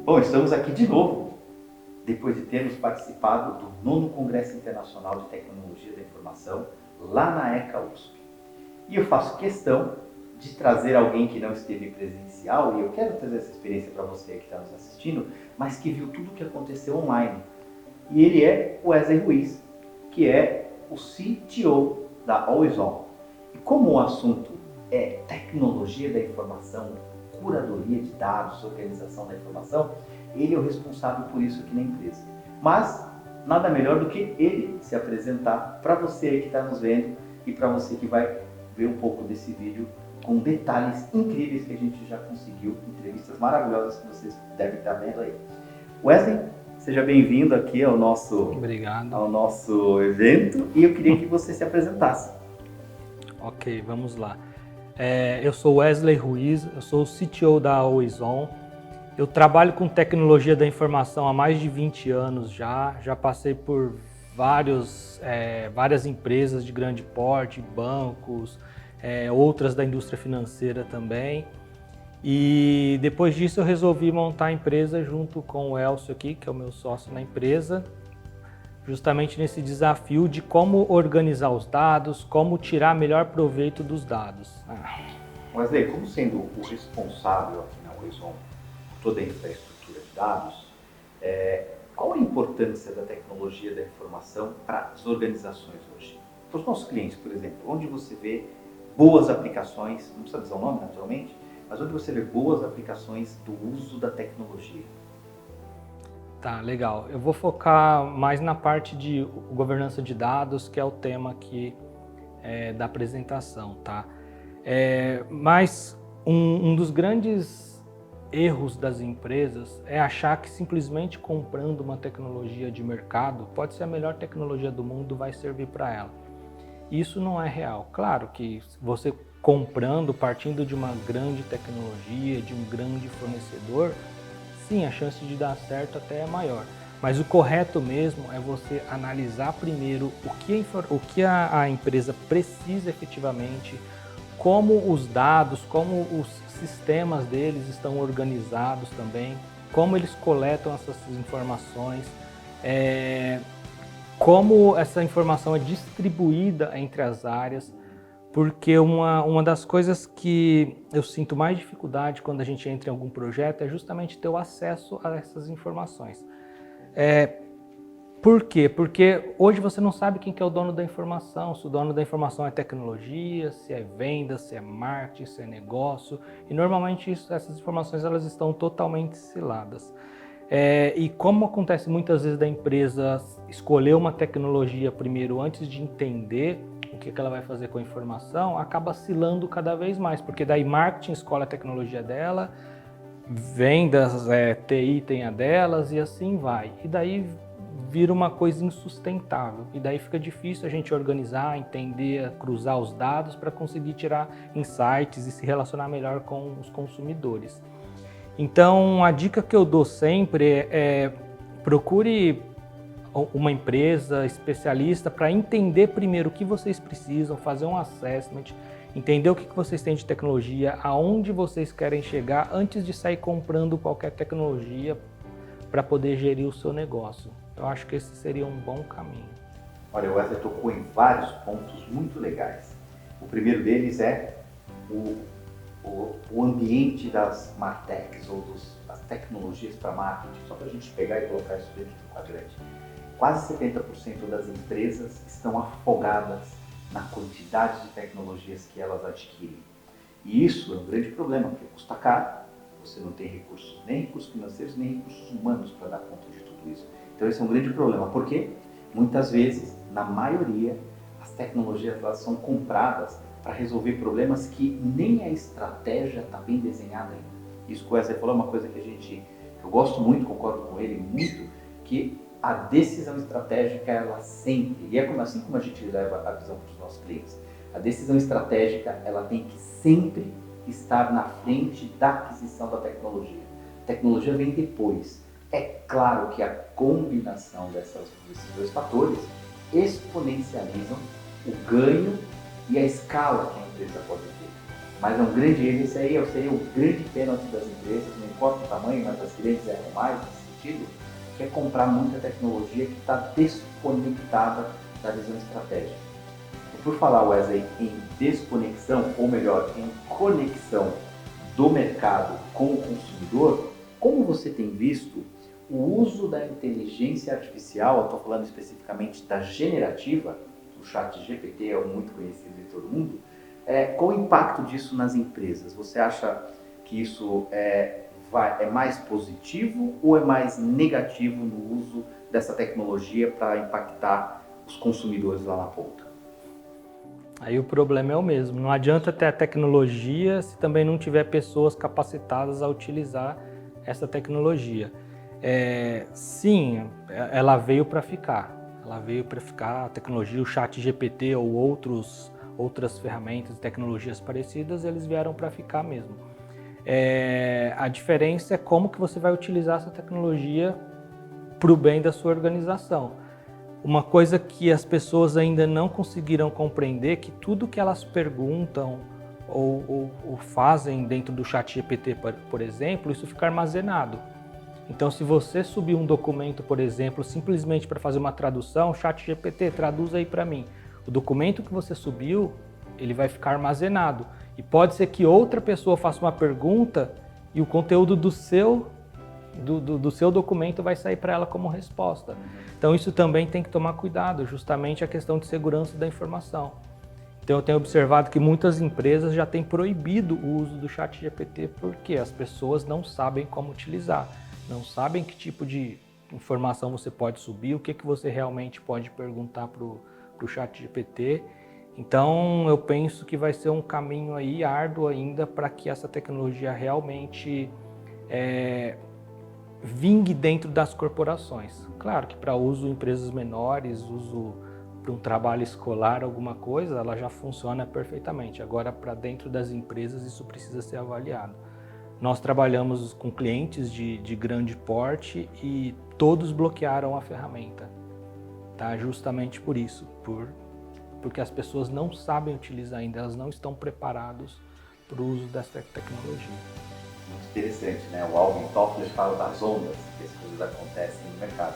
Bom, estamos aqui de novo, depois de termos participado do 9º Congresso Internacional de Tecnologia da Informação, lá na ECA USP. E eu faço questão de trazer alguém que não esteve presencial, e eu quero trazer essa experiência para você que está nos assistindo, mas que viu tudo o que aconteceu online. E ele é o Wesley Ruiz, que é o CTO da Always On. E como o assunto é tecnologia da informação, curadoria de dados, organização da informação, ele é o responsável por isso aqui na empresa. Mas nada melhor do que ele se apresentar para você que está nos vendo e para você que vai ver um pouco desse vídeo com detalhes incríveis que a gente já conseguiu, entrevistas maravilhosas que vocês devem estar vendo aí. Wesley, seja bem-vindo aqui Obrigado. ao nosso evento e eu queria que você se apresentasse. Ok, vamos lá. Eu sou Wesley Ruiz, eu sou o CTO da Always On. Eu trabalho com tecnologia da informação há mais de 20 anos já passei por várias empresas de grande porte, bancos, outras da indústria financeira também. E depois disso eu resolvi montar a empresa junto com o Elcio aqui, que é o meu sócio na empresa, justamente nesse desafio de como organizar os dados, como tirar melhor proveito dos dados. Wesley, como sendo o responsável aqui na Always On por toda a infraestrutura de dados, qual a importância da tecnologia da informação para as organizações hoje? Para os nossos clientes, por exemplo, onde você vê boas aplicações, não precisa dizer o nome naturalmente, mas onde você vê boas aplicações do uso da tecnologia? Tá, legal. Eu vou focar mais na parte de governança de dados, que é o tema aqui da apresentação, tá? Mas um dos grandes erros das empresas é achar que simplesmente comprando uma tecnologia de mercado, pode ser a melhor tecnologia do mundo, vai servir para ela. Isso não é real. Claro que você comprando, partindo de uma grande tecnologia, de um grande fornecedor, sim, a chance de dar certo até é maior. Mas o correto mesmo é você analisar primeiro o que a empresa precisa efetivamente, como os dados, como os sistemas deles estão organizados também, como eles coletam essas informações, como essa informação é distribuída entre as áreas. Porque uma das coisas que eu sinto mais dificuldade quando a gente entra em algum projeto é justamente ter o acesso a essas informações. Por quê? Porque hoje você não sabe quem que é o dono da informação, se o dono da informação é tecnologia, se é venda, se é marketing, se é negócio, e normalmente essas informações elas estão totalmente ciladas. E como acontece muitas vezes da empresa escolher uma tecnologia primeiro antes de entender o que ela vai fazer com a informação, acaba oscilando cada vez mais, porque daí marketing escolhe a tecnologia dela, vendas, TI tem a delas e assim vai. E daí vira uma coisa insustentável. E daí fica difícil a gente organizar, entender, cruzar os dados para conseguir tirar insights e se relacionar melhor com os consumidores. Então, a dica que eu dou sempre é procure uma empresa especialista para entender primeiro o que vocês precisam, fazer um assessment, entender o que vocês têm de tecnologia, aonde vocês querem chegar antes de sair comprando qualquer tecnologia para poder gerir o seu negócio. Eu acho que esse seria um bom caminho. Olha, o Wesley tocou em vários pontos muito legais. O primeiro deles é o ambiente das martechs ou das tecnologias para marketing, só para a gente pegar e colocar isso dentro do quadrante. Quase 70% das empresas estão afogadas na quantidade de tecnologias que elas adquirem. E isso é um grande problema, porque custa caro, você não tem recursos, nem recursos financeiros, nem recursos humanos para dar conta de tudo isso. Então esse é um grande problema, porque muitas vezes, na maioria, as tecnologias elas são compradas para resolver problemas que nem a estratégia está bem desenhada ainda. Isso que o Wesley falou é uma coisa que eu gosto muito, concordo com ele muito, que a decisão estratégica, ela sempre, e é assim como a gente leva a visão para os nossos clientes, a decisão estratégica, ela tem que sempre estar na frente da aquisição da tecnologia. A tecnologia vem depois. É claro que a combinação desses dois fatores exponencializam o ganho e a escala que a empresa pode ter. Mas é um grande erro, esse aí seria o grande pênalti das empresas, não importa o tamanho, mas as grandes erram mais nesse sentido, que é comprar muita tecnologia que está desconectada da visão estratégica. E por falar, Wesley, em desconexão, ou melhor, em conexão do mercado com o consumidor, como você tem visto o uso da inteligência artificial, eu estou falando especificamente da generativa, o chat GPT é muito conhecido de todo mundo, qual o impacto disso nas empresas? Você acha que isso é mais positivo ou é mais negativo no uso dessa tecnologia para impactar os consumidores lá na ponta? Aí o problema é o mesmo. Não adianta ter a tecnologia se também não tiver pessoas capacitadas a utilizar essa tecnologia. Sim, ela veio para ficar. Ela veio para ficar. A tecnologia, o chat GPT ou outras ferramentas, tecnologias parecidas, eles vieram para ficar mesmo. A diferença é como que você vai utilizar essa tecnologia para o bem da sua organização. Uma coisa que as pessoas ainda não conseguiram compreender é que tudo que elas perguntam ou fazem dentro do chat GPT, por exemplo, isso fica armazenado. Então, se você subir um documento, por exemplo, simplesmente para fazer uma tradução, chat GPT, traduz aí para mim. O documento que você subiu, ele vai ficar armazenado. E pode ser que outra pessoa faça uma pergunta e o conteúdo do seu documento vai sair para ela como resposta. Então isso também tem que tomar cuidado, justamente a questão de segurança da informação. Então eu tenho observado que muitas empresas já têm proibido o uso do chat GPT porque as pessoas não sabem como utilizar, não sabem que tipo de informação você pode subir, o que você realmente pode perguntar para o chat GPT. Então eu penso que vai ser um caminho aí árduo ainda para que essa tecnologia realmente vingue dentro das corporações. Claro que para uso em empresas menores, uso para um trabalho escolar, alguma coisa, ela já funciona perfeitamente. Agora, para dentro das empresas, isso precisa ser avaliado. Nós trabalhamos com clientes de grande porte e todos bloquearam a ferramenta, tá? Justamente por isso, porque as pessoas não sabem utilizar ainda, elas não estão preparadas para o uso dessa tecnologia. Muito interessante, né? O Alvin Toffler fala das ondas que as coisas acontecem no mercado.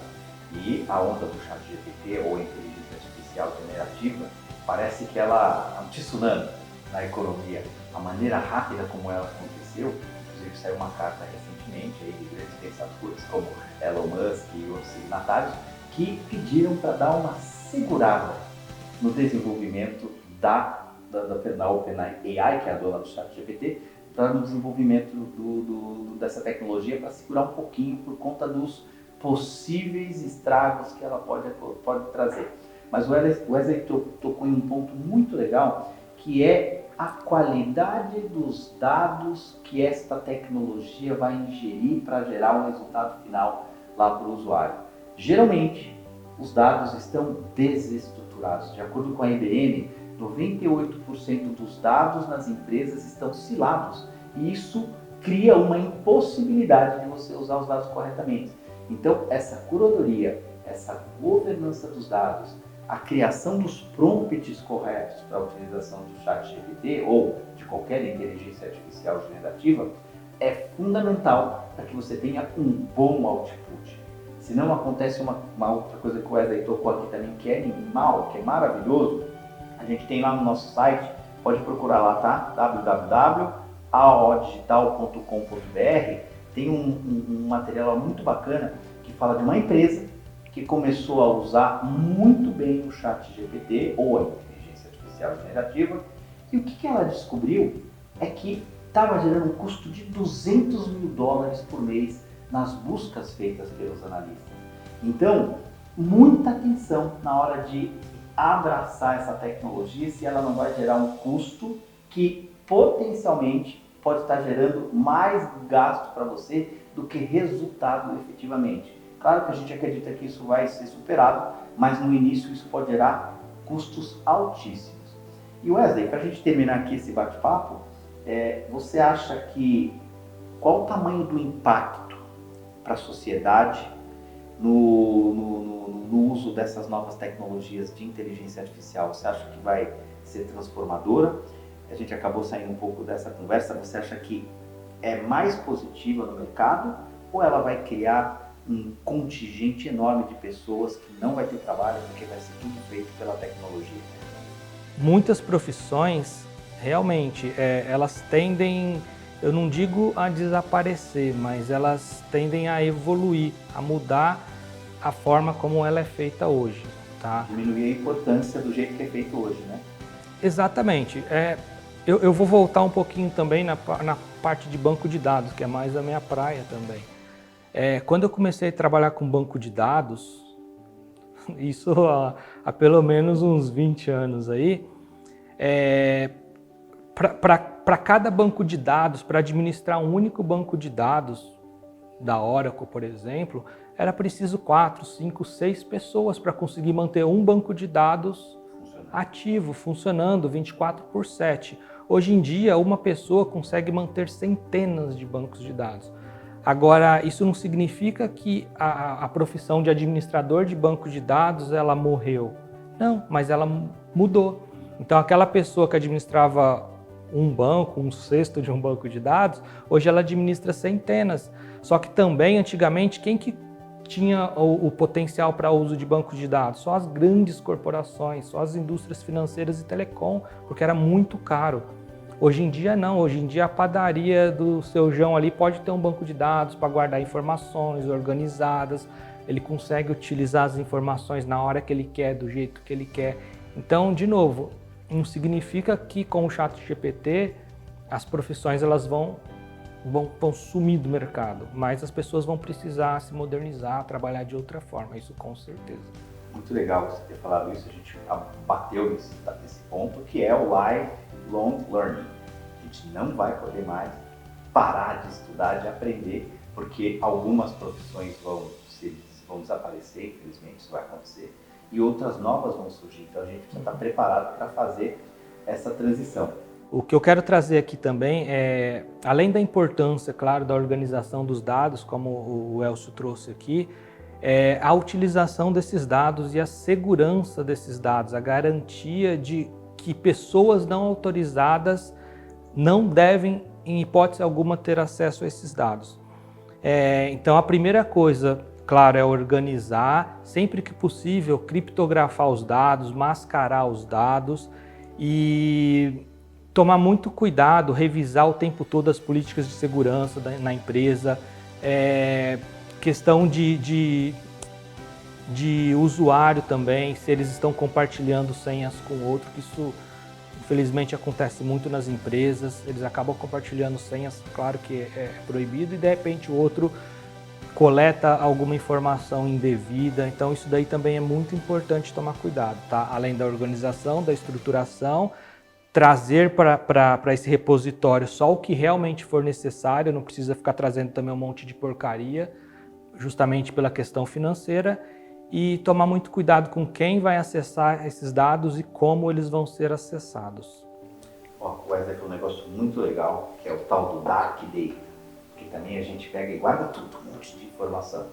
E a onda do chat GPT ou inteligência artificial generativa parece que ela é um tsunami na economia. A maneira rápida como ela aconteceu, inclusive saiu uma carta recentemente aí de grandes pensadores como Elon Musk e outros signatários que pediram para dar uma segurada no desenvolvimento da OpenAI, que é a dona do chat GPT, no desenvolvimento dessa tecnologia para segurar um pouquinho por conta dos possíveis estragos que ela pode trazer. Mas o Wesley tocou em um ponto muito legal, que é a qualidade dos dados que esta tecnologia vai ingerir para gerar o resultado final lá para o usuário. Geralmente, os dados estão desestruturados. De acordo com a IBM, 98% dos dados nas empresas estão silados e isso cria uma impossibilidade de você usar os dados corretamente. Então, essa curadoria, essa governança dos dados, a criação dos prompts corretos para a utilização do chat GPT ou de qualquer inteligência artificial generativa é fundamental para que você tenha um bom output. Se não acontece uma outra coisa que o Wesley tocou aqui também, que é animal, que é maravilhoso, a gente tem lá no nosso site, pode procurar lá, tá? www.aodigital.com.br. Tem um material muito bacana que fala de uma empresa que começou a usar muito bem o chat GPT ou a inteligência artificial generativa. E o que ela descobriu é que estava gerando um custo de $200 mil por mês nas buscas feitas pelos analistas. Então, muita atenção na hora de abraçar essa tecnologia, se ela não vai gerar um custo que potencialmente pode estar gerando mais gasto para você do que resultado efetivamente. Claro que a gente acredita que isso vai ser superado, mas no início isso pode gerar custos altíssimos. E Wesley, para a gente terminar aqui esse bate-papo, você acha que qual o tamanho do impacto para a sociedade no uso dessas novas tecnologias de inteligência artificial? Você acha que vai ser transformadora? a gente acabou saindo um pouco dessa conversa, você acha que é mais positiva no mercado ou ela vai criar um contingente enorme de pessoas que não vai ter trabalho porque vai ser tudo feito pela tecnologia? Muitas profissões, realmente, elas tendem, eu não digo a desaparecer, mas elas tendem a evoluir, a mudar a forma como ela é feita hoje, tá? Diminuir a importância do jeito que é feito hoje, né? Exatamente. Eu vou voltar um pouquinho também na parte de banco de dados, que é mais a minha praia também. Quando eu comecei a trabalhar com banco de dados, isso há pelo menos uns 20 anos aí, para cada banco de dados, para administrar um único banco de dados da Oracle, por exemplo, era preciso 4, 5, 6 pessoas para conseguir manter um banco de dados ativo, funcionando 24/7. Hoje em dia, uma pessoa consegue manter centenas de bancos de dados. Agora, isso não significa que a profissão de administrador de banco de dados ela morreu. Não, mas ela mudou. Então, aquela pessoa que administrava um banco, um cesto de um banco de dados, hoje ela administra centenas. Só que também, antigamente, quem que tinha o potencial para uso de bancos de dados? Só as grandes corporações, só as indústrias financeiras e telecom, porque era muito caro. Hoje em dia não, hoje em dia a padaria do seu João ali pode ter um banco de dados para guardar informações organizadas, ele consegue utilizar as informações na hora que ele quer, do jeito que ele quer. Então, de novo, não significa que com o ChatGPT as profissões elas vão sumir do mercado, mas as pessoas vão precisar se modernizar, trabalhar de outra forma, isso com certeza. Muito legal você ter falado isso, a gente bateu nesse ponto, que é o lifelong learning. A gente não vai poder mais parar de estudar, de aprender, porque algumas profissões vão desaparecer, infelizmente isso vai acontecer, e outras novas vão surgir, então a gente precisa estar preparado para fazer essa transição. O que eu quero trazer aqui também é, além da importância, claro, da organização dos dados, como o Elcio trouxe aqui, é a utilização desses dados e a segurança desses dados, a garantia de que pessoas não autorizadas não devem, em hipótese alguma, ter acesso a esses dados. Então, a primeira coisa, claro, é organizar, sempre que possível, criptografar os dados, mascarar os dados e tomar muito cuidado, revisar o tempo todo as políticas de segurança na empresa, questão de usuário também, se eles estão compartilhando senhas com o outro, que isso infelizmente acontece muito nas empresas, eles acabam compartilhando senhas, claro que é proibido, e de repente o outro coleta alguma informação indevida, então isso daí também é muito importante tomar cuidado, tá? Além da organização, da estruturação, trazer para esse repositório só o que realmente for necessário, não precisa ficar trazendo também um monte de porcaria, justamente pela questão financeira, e tomar muito cuidado com quem vai acessar esses dados e como eles vão ser acessados. O Wesley falou um negócio muito legal, que é o tal do Dark Data, que também a gente pega e guarda tudo, um monte de informação.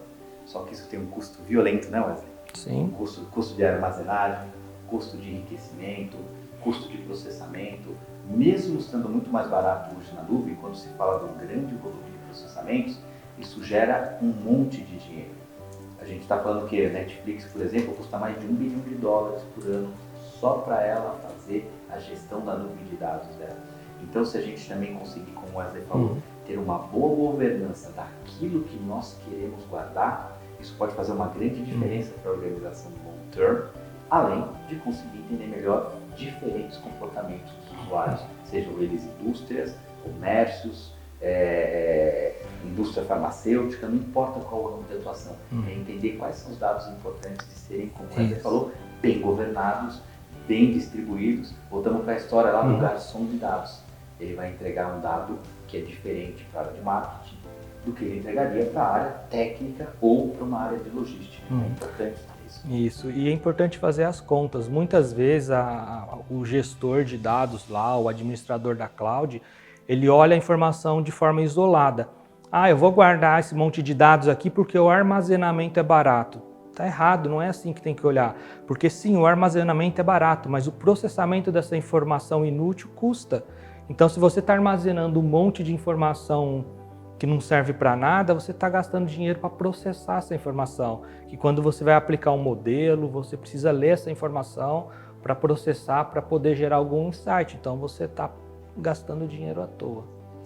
Só que isso tem um custo violento, né, Wesley? Sim. Custo de armazenagem, custo de enriquecimento, custo de processamento, mesmo estando muito mais barato hoje na nuvem, quando se fala do grande volume de processamentos, isso gera um monte de dinheiro. A gente está falando que a Netflix, por exemplo, custa mais de $1 bilhão por ano só para ela fazer a gestão da nuvem de dados dela. Então, se a gente também conseguir, como o Wesley falou, ter uma boa governança daquilo que nós queremos guardar, isso pode fazer uma grande diferença para a organização long term, além de conseguir entender melhor diferentes comportamentos dos usuários, sejam eles indústrias, comércios, indústria farmacêutica, não importa qual o ramo de atuação, é entender quais são os dados importantes de serem, como você falou, bem governados, bem distribuídos. Voltamos para a história lá do garçom de dados. Ele vai entregar um dado que é diferente para a área de marketing do que ele entregaria para a área técnica ou para uma área de logística. É importante isso. Isso, e é importante fazer as contas. Muitas vezes o gestor de dados lá, o administrador da cloud, ele olha a informação de forma isolada. Eu vou guardar esse monte de dados aqui porque o armazenamento é barato. Tá errado, não é assim que tem que olhar. Porque sim, o armazenamento é barato, mas o processamento dessa informação inútil custa. Então, se você está armazenando um monte de informação que não serve para nada, você está gastando dinheiro para processar essa informação. Que quando você vai aplicar um modelo, você precisa ler essa informação para processar, para poder gerar algum insight. Então, você está gastando dinheiro à toa.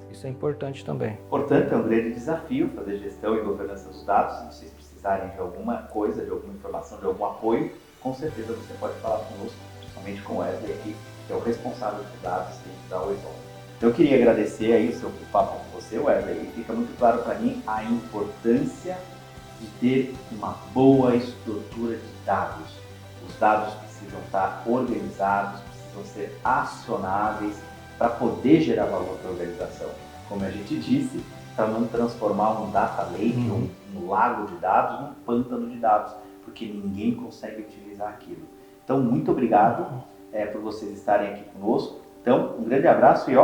Isso é importante também. Portanto, é um grande desafio fazer gestão e governança dos dados. Se vocês precisarem de alguma coisa, de alguma informação, de algum apoio, com certeza você pode falar conosco, principalmente com o Wesley aqui, que é o responsável por dados dentro da Horizon. Eu queria agradecer aí o seu papo com você, Wesley, e fica muito claro para mim a importância de ter uma boa estrutura de dados. Os dados precisam estar organizados, precisam ser acionáveis para poder gerar valor para a organização. Como a gente disse, para não transformar um data lake, um lago de dados, num pântano de dados, porque ninguém consegue utilizar aquilo. Então, muito obrigado por vocês estarem aqui conosco. Então, um grande abraço e